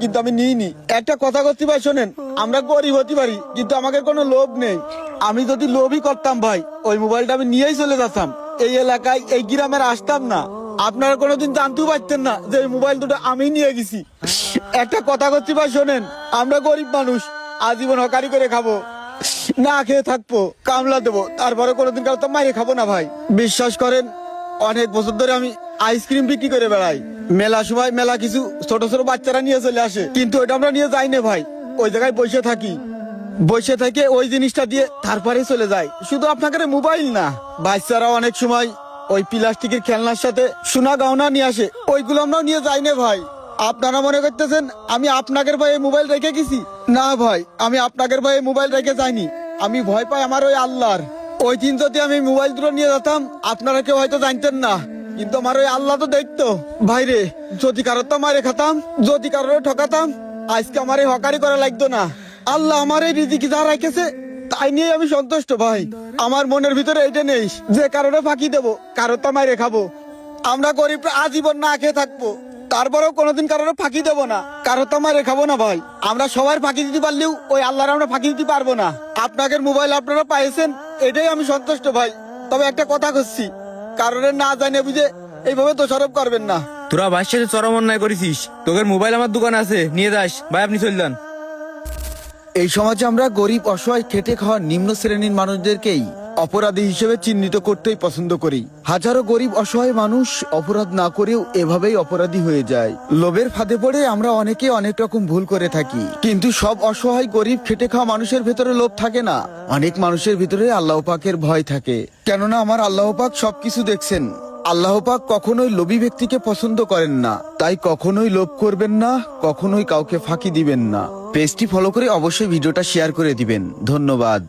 কিন্তু আমি নিইনি। একটা কথা করতে ভাই শোনেন, আমরা গরিব হতে পারি কিন্তু আমাকে কোনো লোভ নেই। আমি যদি লোভই করতাম ভাই, ওই মোবাইলটা আমি নিয়েই চলে যেতাম, এই এলাকায় এই গ্রামের আসতাম না। আপনারা কোনোদিন জানতেও পারতেন না যে এই মোবাইল দুটো আমি নিয়ে গেছি। একটা কথা করতে ভাই শোনেন, আমরা গরিব মানুষ, আজীবন হকারি করে খাবো, না খেয়ে থাকবো, কামলা দেবো, তারপরে কোনোদিন কারো তো মাইরে খাবো না ভাই। বিশ্বাস করেন, অনেক বছর ধরে আমি আইসক্রিম বিক্রি করে বেড়াই। মেলা সময় মেলা কিছু ছোট ছোট বাচ্চারা নিয়ে চলে আসে, কিন্তু ওইটা আমরা নিয়ে যাই না ভাই। ওই জায়গায় বসে থাকি, বসে থেকে ওই জিনিসটা দিয়ে তারপরে চলে যায়। শুধু আপনাকে মোবাইল না, বাচ্চারা অনেক সময় ওই প্লাস্টিকের খেলনার সাথে সোনা গহনা নিয়ে আসে, ওইগুলো আমরাও নিয়ে যাই না ভাই। আপনারা মনে করতেছেন আমি আপনাদের ভয়ে মোবাইল রেখে গেছি? না ভাই, আমি আপনাদের ভয়ে মোবাইল রেখে যাইনি। আমি ভয় পাই আমার ওই আল্লাহর। ওই দিন যদি আমি মোবাইল দুটো নিয়ে যেতাম, আপনারা কেউ হয়তো জানতেন না, কিন্তু আমার ওই আল্লাহ তো দেখতো। ভাইরে, যদি কারোর তো মারে খাতাম, যদি কারোর ঠকাতাম, আজকে আমার এই হকারি করা লাগতো না। আল্লাহ আমার এই রিজিক যা রাখেছে তাই নিয়ে আমি সন্তুষ্ট ভাই। আমার মনের ভিতরে এটা নেই যে কারণে ফাঁকি দেবো, কারোর তো মারে খাবো। আমরা গরিব আজীবন না খেয়ে থাকবো, তারপরেও কোনোদিন কারোর ফাঁকি দেবো না, কারো তো মারে খাবো না ভাই। আমরা সবার ফাঁকি দিতে পারলেও ওই আল্লাহর আমরা ফাঁকি দিতে পারবো না। আপনাদের মোবাইল আপনারা পাইছেন, এটাই আমি সন্তুষ্ট ভাই। তবে একটা কথা করছি, কারণে না জানে বুঝে এইভাবে দোষারোপ করবেন না। তোরা ভাইয়ের সাথে চরম অন্যায় করেছিস। তোদের মোবাইল আমার দোকানে আছে, নিয়ে যাস ভাই, আপনি চলে যান। এই সমাজে আমরা গরিব, অসহায়, খেটে খাওয়া নিম্ন শ্রেণীর মানুষদেরকেই অপরাধী হিসেবে চিহ্নিত করতেই পছন্দ করি। হাজারো গরিব অসহায় মানুষ অপরাধ না করেও এভাবেই অপরাধী হয়ে যায়। লোভের ফাঁদে পড়ে আমরা অনেকে অনেক রকম ভুল করে থাকি, কিন্তু সব অসহায় গরিব খেটে খাওয়া মানুষের ভেতরে লোভ থাকে না। অনেক মানুষের ভিতরে আল্লাহ পাকের ভয় থাকে, কেননা আমার আল্লাহ পাক সবকিছু দেখছেন। আল্লাহ পাক কখনোই লোভী ব্যক্তিকে পছন্দ করেন না, তাই কখনোই লোভ করবেন না, কখনোই কাউকে ফাঁকি দিবেন না। পেজটি ফলো করে অবশ্যই ভিডিওটা শেয়ার করে দিবেন। ধন্যবাদ।